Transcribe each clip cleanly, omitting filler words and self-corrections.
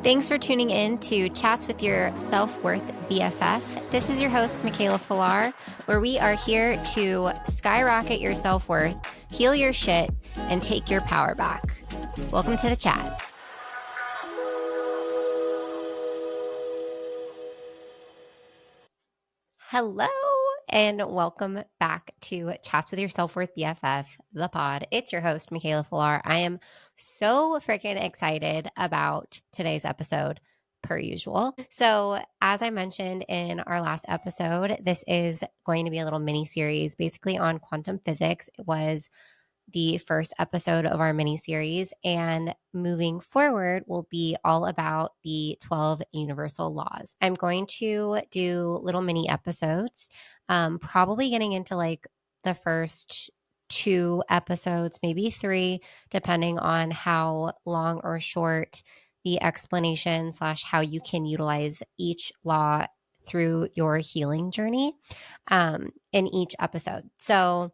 Thanks for tuning in to Chats with your Self-Worth BFF. This is your host, Michaela Falar, where we are here to skyrocket your self-worth, heal your shit, and take your power back. Welcome to the chat. Hello, and welcome back to Chats with your Self-Worth BFF, the pod. It's your host, Michaela Falar. I am so freaking excited about today's episode, per usual. So, as I mentioned in our last episode, this is going to be a little mini series basically on quantum physics. It was the first episode of our mini series, and moving forward will be all about the 12 universal laws. I'm going to do little mini episodes, probably getting into like the first 2 episodes, maybe 3, depending on how long or short the explanation / how you can utilize each law through your healing journey in each episode. So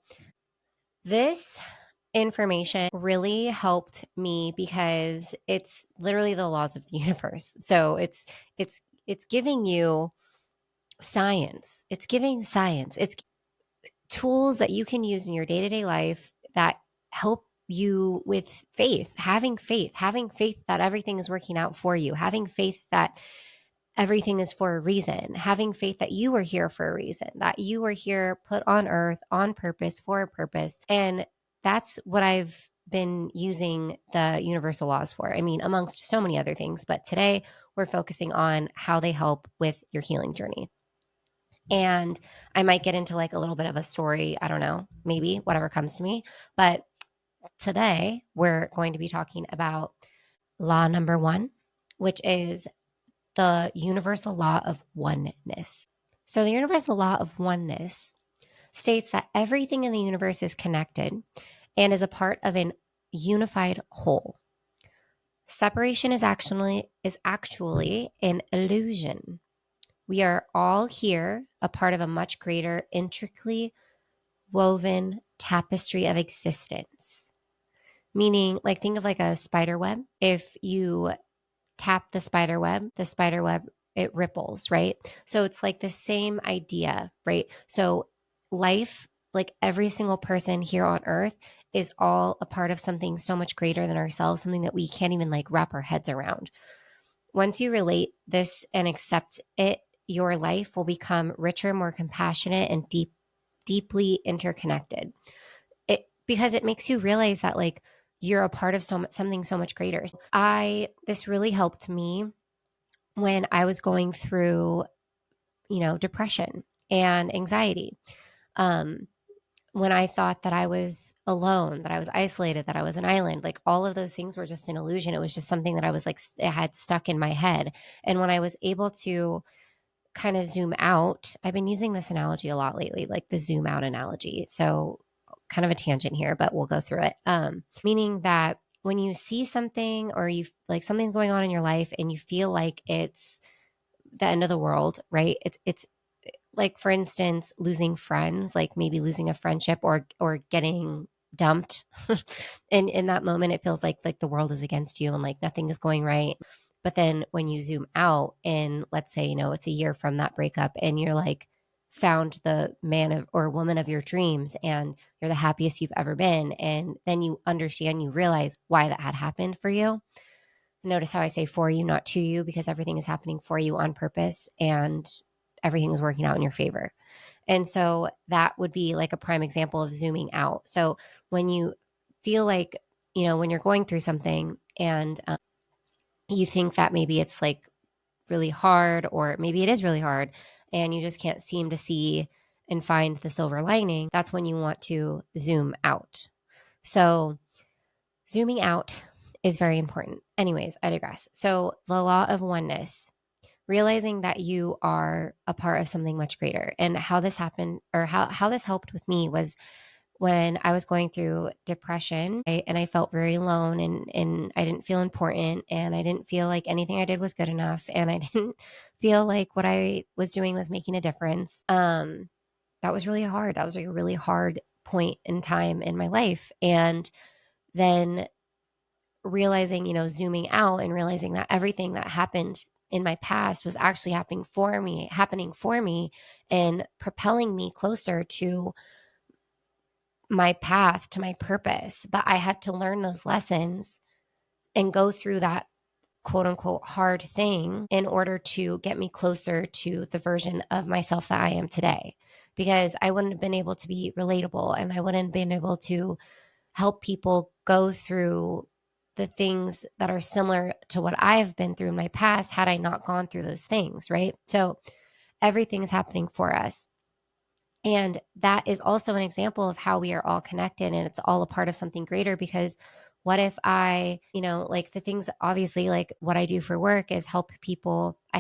this information really helped me because it's literally the laws of the universe. So it's giving you science. It's giving science. It's tools that you can use in your day-to-day life that help you with having faith that everything is working out for you, having faith that everything is for a reason, having faith that you are here for a reason, that you are here put on earth on purpose for a purpose. And that's what I've been using the universal laws for. I mean, amongst so many other things, but today we're focusing on how they help with your healing journey. And I might get into like a little bit of a story. I don't know, maybe whatever comes to me. But today we're going to be talking about law number 1, which is the universal law of oneness. So, the universal law of oneness states that everything in the universe is connected and is a part of an unified whole. Separation is actually an illusion. We are all here, a part of a much greater, intricately woven tapestry of existence. Meaning, like, think of like a spider web. If you tap the spider web, it ripples, right? So it's like the same idea, right? So life, like every single person here on earth, is all a part of something so much greater than ourselves, something that we can't even like wrap our heads around. Once you relate this and accept it, your life will become richer, more compassionate, and deeply interconnected. Because it makes you realize that like you're a part of something so much greater. This really helped me when I was going through, depression and anxiety. When I thought that I was alone, that I was isolated, that I was an island, like all of those things were just an illusion. It was just something that I was like, it had stuck in my head. And when I was able to kind of zoom out, I've been using this analogy a lot lately, like the zoom out analogy. So kind of a tangent here, but we'll go through it. Meaning that when you see something or you like something's going on in your life and you feel like it's the end of the world, right? It's like, for instance, losing friends, like maybe losing a friendship or getting dumped. And in that moment, it feels like the world is against you and like nothing is going right. But then when you zoom out and let's say, it's a year from that breakup and you're like found the man of or woman of your dreams and you're the happiest you've ever been. And then you understand, you realize why that had happened for you. Notice how I say for you, not to you, because everything is happening for you on purpose and everything is working out in your favor. And so that would be like a prime example of zooming out. So when you feel like, when you're going through something and you think that maybe it's like really hard, or maybe it is really hard, and you just can't seem to see and find the silver lining, that's when you want to zoom out. So zooming out is very important. Anyways, I digress. So the law of oneness, realizing that you are a part of something much greater. And how this happened, or how this helped with me, was when I was going through depression, and I felt very alone, and I didn't feel important, and I didn't feel like anything I did was good enough, and I didn't feel like what I was doing was making a difference. That was really hard. That was like a really hard point in time in my life. And then realizing, zooming out and realizing that everything that happened in my past was actually happening for me and propelling me closer to my path, to my purpose. But I had to learn those lessons and go through that quote unquote hard thing in order to get me closer to the version of myself that I am today. Because I wouldn't have been able to be relatable, and I wouldn't have been able to help people go through the things that are similar to what I've been through in my past had I not gone through those things, right? So everything's happening for us. And that is also an example of how we are all connected and it's all a part of something greater. Because what if like the things, obviously, like what I do for work is help people. I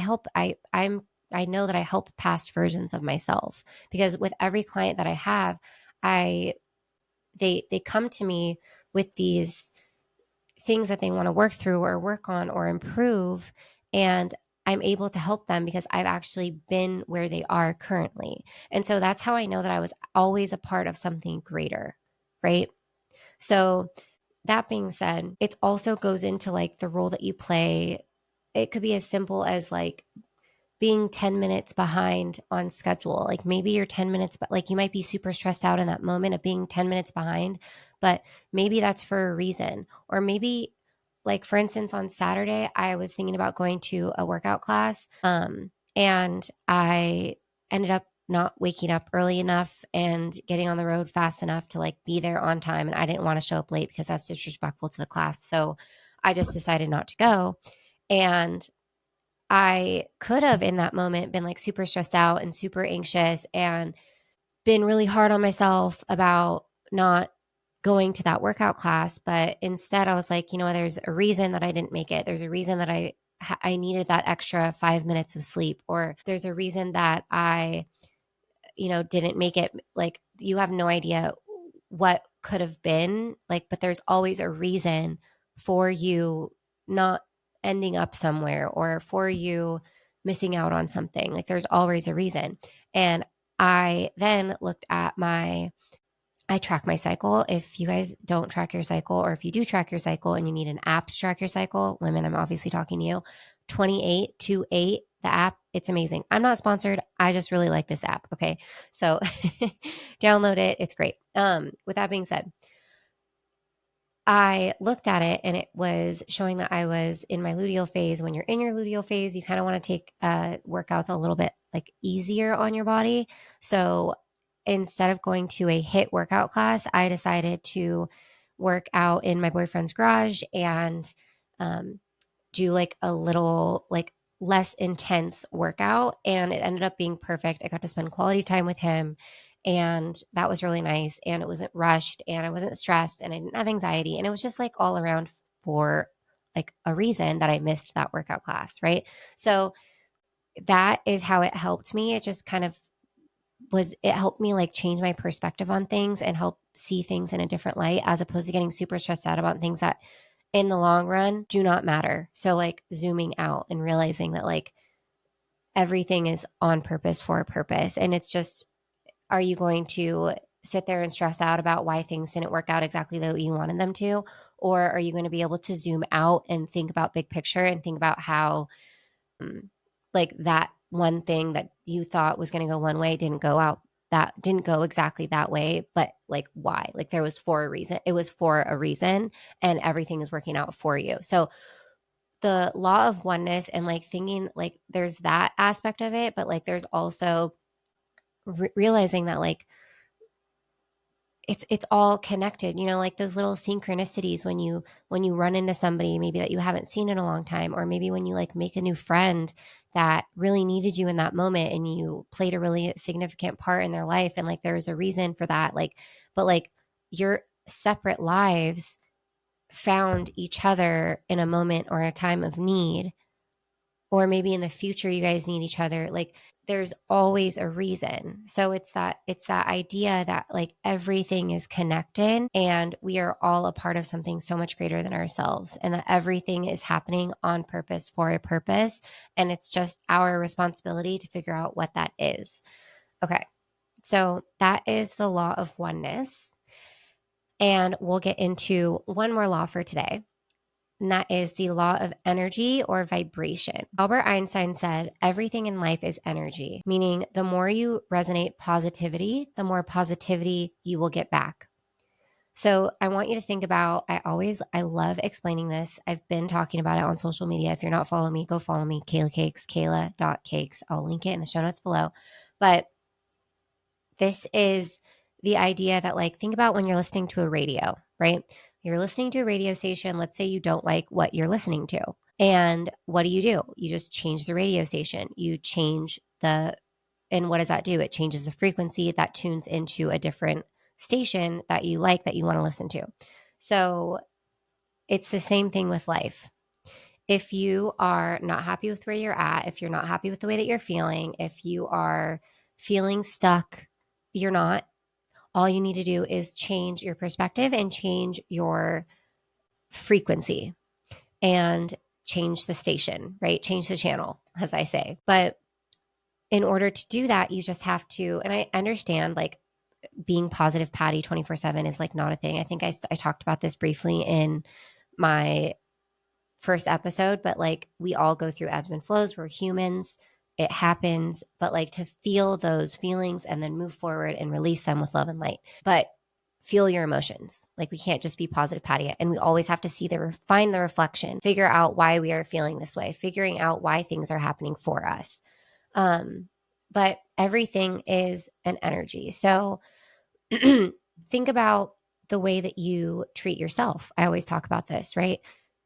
know that I help past versions of myself, because with every client that I have, I they come to me with these things that they want to work through or work on or improve, and I'm able to help them because I've actually been where they are currently. And so that's how I know that I was always a part of something greater, right? So that being said, it also goes into like the role that you play. It could be as simple as like being 10 minutes behind on schedule. Like maybe you're 10 minutes, but like you might be super stressed out in that moment of being 10 minutes behind, but maybe that's for a reason. Or maybe, like, for instance, on Saturday, I was thinking about going to a workout class, and I ended up not waking up early enough and getting on the road fast enough to like be there on time. And I didn't want to show up late because that's disrespectful to the class. So I just decided not to go. And I could have in that moment been like super stressed out and super anxious and been really hard on myself about not going to that workout class. But instead, I was like, there's a reason that I didn't make it. There's a reason that I needed that extra 5 minutes of sleep, or there's a reason that I didn't make it. Like, you have no idea what could have been like, but there's always a reason for you not ending up somewhere or for you missing out on something. Like, there's always a reason. And I then looked at I track my cycle. If you guys don't track your cycle, or if you do track your cycle and you need an app to track your cycle, women, I'm obviously talking to you. 2828, the app, it's amazing. I'm not sponsored. I just really like this app. Okay. So download it. It's great. With that being said, I looked at it and it was showing that I was in my luteal phase. When you're in your luteal phase, you kind of want to take workouts a little bit like easier on your body. So instead of going to a HIIT workout class, I decided to work out in my boyfriend's garage and um, do like a little like less intense workout, and it ended up being perfect. I got to spend quality time with him, and that was really nice, and it wasn't rushed, and I wasn't stressed, and I didn't have anxiety, and it was just like all around for like a reason that I missed that workout class, right? So that is how it helped me. It just kind of it helped me like change my perspective on things and help see things in a different light, as opposed to getting super stressed out about things that in the long run do not matter. So like zooming out and realizing that like everything is on purpose for a purpose. And it's just, are you going to sit there and stress out about why things didn't work out exactly the way you wanted them to? Or are you going to be able to zoom out and think about big picture and think about how like that one thing that you thought was going to go one way didn't go exactly that way, but like why? Like there was for a reason. It was for a reason, and everything is working out for you. So the law of oneness and like thinking like there's that aspect of it, but like there's also realizing that like it's all connected, like those little synchronicities when you run into somebody maybe that you haven't seen in a long time, or maybe when you like make a new friend that really needed you in that moment and you played a really significant part in their life, and like there was a reason for that, like, but like your separate lives found each other in a moment or in a time of need, or maybe in the future you guys need each other. Like there's always a reason. So it's that idea that like everything is connected and we are all a part of something so much greater than ourselves, and that everything is happening on purpose for a purpose, and it's just our responsibility to figure out what that is. Okay. So that is the law of oneness. And we'll get into one more law for today. and that is the law of energy or vibration. Albert Einstein said, everything in life is energy, meaning the more you resonate positivity, the more positivity you will get back. So I want you to think about, I love explaining this. I've been talking about it on social media. If you're not following me, go follow me, Kayla Cakes, Kayla.cakes. I'll link it in the show notes below. But this is the idea that, like, think about when you're listening to a radio, right? You're listening to a radio station. Let's say you don't like what you're listening to. And what do? You just change the radio station. You change and what does that do? It changes the frequency that tunes into a different station that you like, that you want to listen to. So it's the same thing with life. If you are not happy with where you're at, if you're not happy with the way that you're feeling, if you are feeling stuck, you're not. All you need to do is change your perspective and change your frequency and change the station, right? Change the channel, as I say. But in order to do that, you just have to, and I understand, like, being positive Patty 24/7 is like not a thing. I think I talked about this briefly in my first episode, but like, we all go through ebbs and flows. We're humans. It happens, but like, to feel those feelings and then move forward and release them with love and light. But feel your emotions. Like, we can't just be positive Patty, and we always have to find the reflection, figure out why we are feeling this way, figuring out why things are happening for us. But everything is an energy. So think about the way that you treat yourself. I always talk about this, right?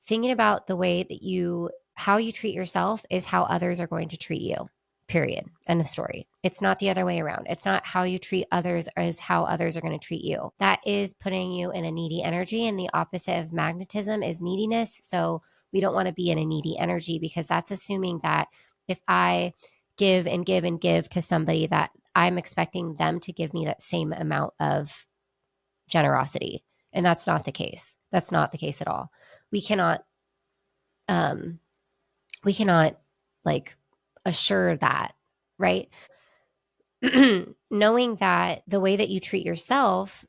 Thinking about the way that how you treat yourself is how others are going to treat you, period. End of story. It's not the other way around. It's not how you treat others is how others are going to treat you. That is putting you in a needy energy, and the opposite of magnetism is neediness. So we don't want to be in a needy energy, because that's assuming that if I give and give and give to somebody, that I'm expecting them to give me that same amount of generosity. And that's not the case. That's not the case at all. We cannot like assure that, right? Knowing that the way that you treat yourself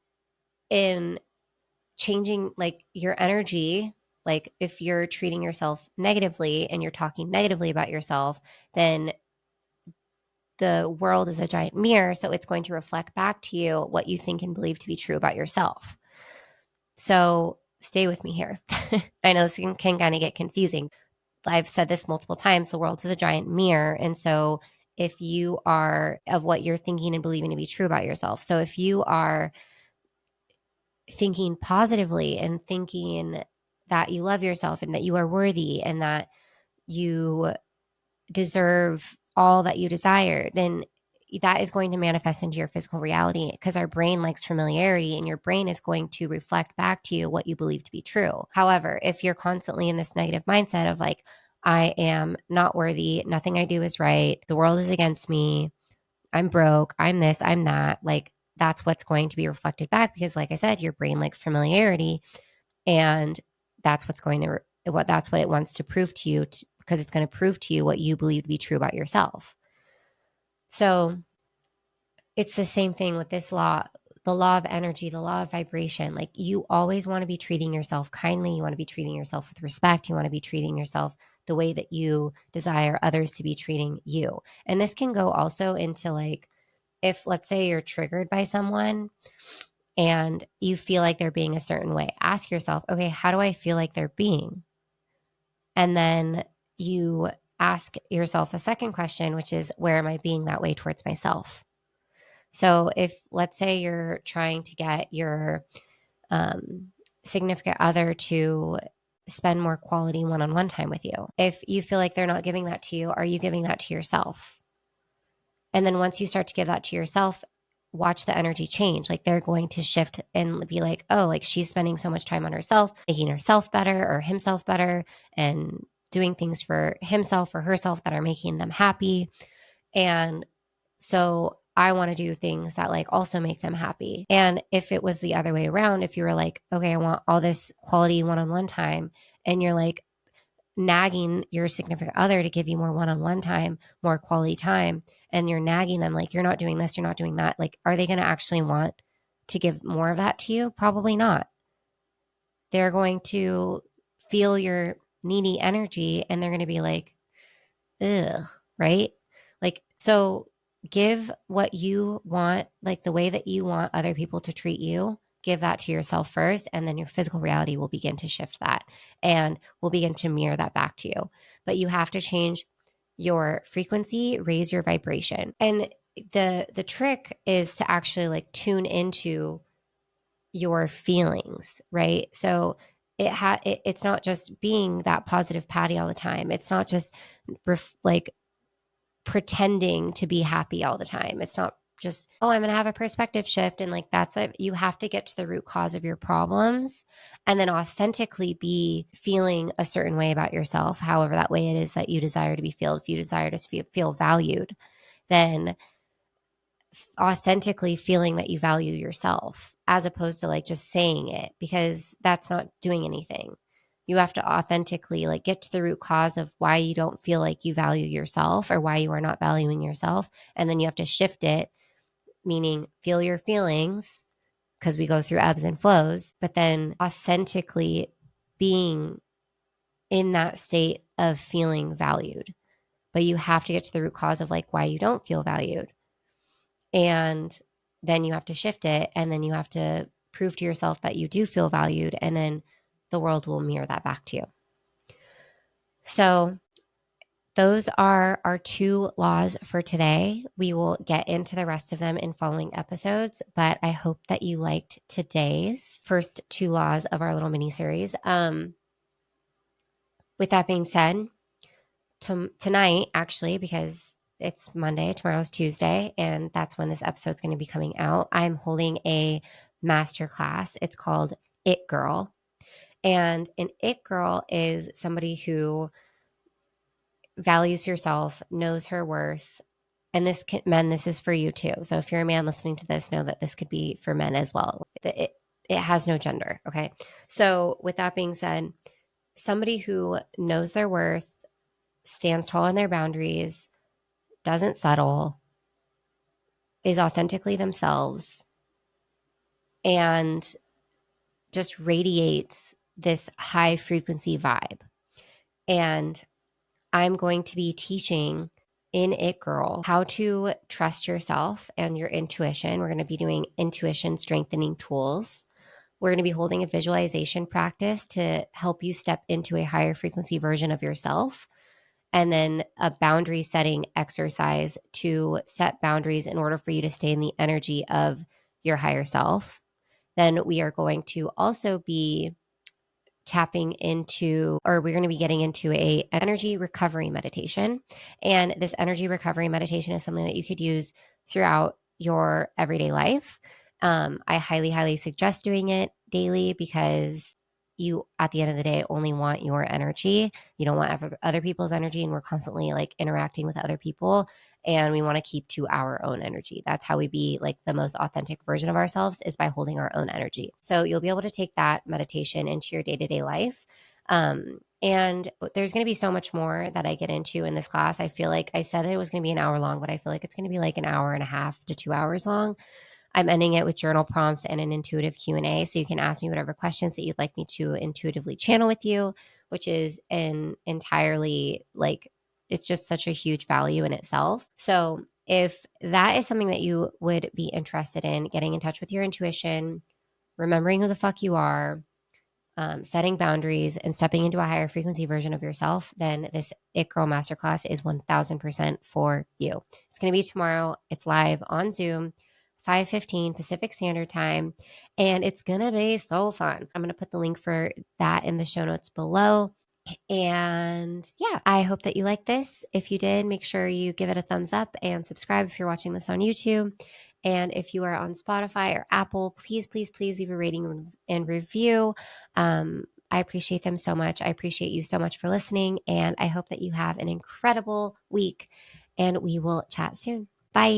in changing like your energy, like if you're treating yourself negatively and you're talking negatively about yourself, then the world is a giant mirror. So it's going to reflect back to you what you think and believe to be true about yourself. So stay with me here. I know this can kind of get confusing. I've said this multiple times. The world is a giant mirror. And so if you are of what you're thinking and believing to be true about yourself. So if you are thinking positively and thinking that you love yourself and that you are worthy and that you deserve all that you desire, then that is going to manifest into your physical reality, because our brain likes familiarity, and your brain is going to reflect back to you what you believe to be true. However, if you're constantly in this negative mindset of like, I am not worthy, nothing I do is right, the world is against me, I'm broke, I'm this, I'm that, like, that's what's going to be reflected back, because like I said, your brain likes familiarity, and that's what's going to that's what it wants to prove to you, because it's going to prove to you what you believe to be true about yourself. So it's the same thing with this law, the law of energy, the law of vibration. Like, you always want to be treating yourself kindly. You want to be treating yourself with respect. You want to be treating yourself the way that you desire others to be treating you. And this can go also into, like, if let's say you're triggered by someone and you feel like they're being a certain way, ask yourself, okay, how do I feel like they're being? And then you ask yourself a second question, which is, where am I being that way towards myself? So if, let's say, you're trying to get your significant other to spend more quality one-on-one time with you, if you feel like they're not giving that to you, are you giving that to yourself? And then once you start to give that to yourself, watch the energy change. Like, they're going to shift and be like, oh, like, she's spending so much time on herself, making herself better or himself better, and doing things for himself or herself that are making them happy. And so I want to do things that like also make them happy. And if it was the other way around, if you were like, okay, I want all this quality one-on-one time, and you're like nagging your significant other to give you more one-on-one time, more quality time, and you're nagging them like, you're not doing this, you're not doing that, like, are they going to actually want to give more of that to you? Probably not. They're going to feel your needy energy and they're going to be like, ugh, right? Like, so give what you want, like the way that you want other people to treat you, give that to yourself first. And then your physical reality will begin to shift that and will begin to mirror that back to you. But you have to change your frequency, raise your vibration. And the trick is to actually like tune into your feelings, right? So it's not just being that positive Patty all the time. It's not just like pretending to be happy all the time. It's not just, oh, I'm going to have a perspective shift. And like, that's it. You have to get to the root cause of your problems and then authentically be feeling a certain way about yourself, however that way it is that you desire to be filled. If you desire to feel valued, then authentically feeling that you value yourself as opposed to like just saying it, because that's not doing anything. You have to authentically like get to the root cause of why you don't feel like you value yourself or why you are not valuing yourself. And then you have to shift it, meaning feel your feelings because we go through ebbs and flows, but then authentically being in that state of feeling valued. But you have to get to the root cause of like why you don't feel valued. And then you have to shift it. And then you have to prove to yourself that you do feel valued. And then the world will mirror that back to you. So those are our 2 laws for today. We will get into the rest of them in following episodes, but I hope that you liked today's first 2 laws of our little mini series. With that being said, tonight, actually, because it's Monday, tomorrow's Tuesday, and that's when this episode's going to be coming out, I'm holding a masterclass. It's called It Girl. And an It Girl is somebody who values herself, knows her worth. And men, this is for you too. So if you're a man listening to this, know that this could be for men as well. It has no gender. Okay. So with that being said, somebody who knows their worth, stands tall on their boundaries, doesn't settle, is authentically themselves, and just radiates this high frequency vibe. And I'm going to be teaching in It Girl how to trust yourself and your intuition. We're going to be doing intuition strengthening tools. We're going to be holding a visualization practice to help you step into a higher frequency version of yourself. And then a boundary setting exercise to set boundaries in order for you to stay in the energy of your higher self. Then we are going to also be tapping into, or we're going to be getting into a energy recovery meditation. And this energy recovery meditation is something that you could use throughout your everyday life. I highly, highly suggest doing it daily because you, at the end of the day, only want your energy. You don't want other people's energy. And we're constantly like interacting with other people. And we want to keep to our own energy. That's how we be like the most authentic version of ourselves, is by holding our own energy. So you'll be able to take that meditation into your day-to-day life. And there's going to be so much more that I get into in this class. I feel like I said it was going to be an hour long, but I feel like it's going to be like an hour and a half to 2 hours long. I'm ending it with journal prompts and an intuitive Q&A. So you can ask me whatever questions that you'd like me to intuitively channel with you, which is an entirely like, it's just such a huge value in itself. So if that is something that you would be interested in, getting in touch with your intuition, remembering who the fuck you are, setting boundaries, and stepping into a higher frequency version of yourself, then this It Girl Masterclass is 1000% for you. It's going to be tomorrow. It's live on Zoom, 5:15 Pacific Standard Time, and it's going to be so fun. I'm going to put the link for that in the show notes below. And yeah, I hope that you like this. If you did, make sure you give it a thumbs up and subscribe if you're watching this on YouTube. And if you are on Spotify or Apple, please, please, please leave a rating and review. I appreciate them so much. I appreciate you so much for listening. And I hope that you have an incredible week. And we will chat soon. Bye.